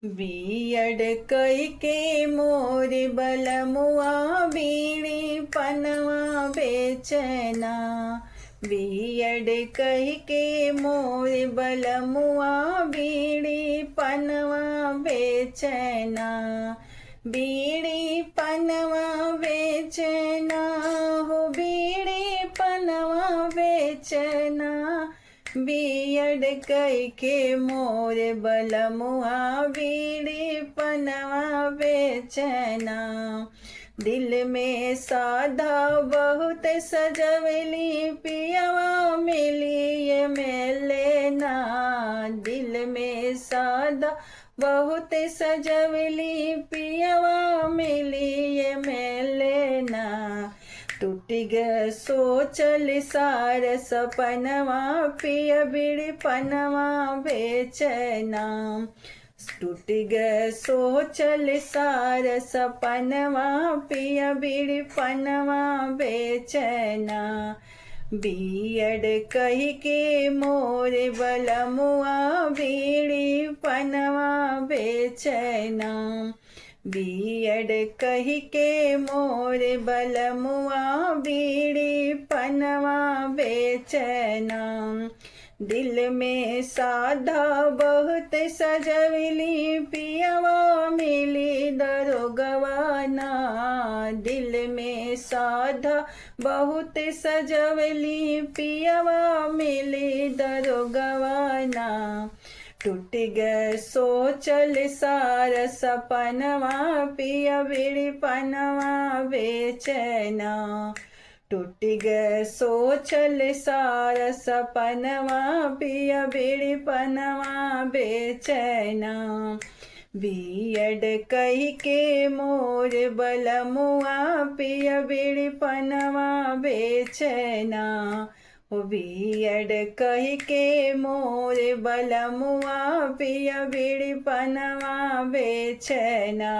Beard कई के मोर बलमुआ बीड़ी पनवा बेचना। बियड कही के मोर बलमुआ बीड़ी पनवा बेचना। बीड़ी पनवा बेचना हो बीड़ी पनवा बेचना। बियड कई के मोर बलमुआ बीड़ी पनवा बेचना। दिल में साधा बहुत सजवली पियवा मिली में लेना। दिल में साधा बहुत सजवली पियवा मिली में लेना। टूट ग सोचल सार सपनवा पिय बीड़ी पनवा बेचना। टूट ग सोचल सार सपनवा पिय बीड़ी पनवा बेचना। बियड कही के मोर बलमुआ बीड़ी पनवा बेचना। बियड कही के मोर बलमुआ बीड़ी पनवा बेचना। दिल में साधा बहुत सजवली पियवा मिली दरोगवाना। दिल में साधा बहुत सजवली पियवा मिली दरोगवाना। टूट ग सोचल सार सपनवा पिय बीड़ी पनवा बेचना। टूट ग सोचल सार सपनवा पिय बीड़ी पनवा बेचना। बियड कही के मोर बलमुआ पिय बीड़ी पनवा बेचना। बियड कही के मोर बलमुआ पिय बीड़ी पनवा बेचना।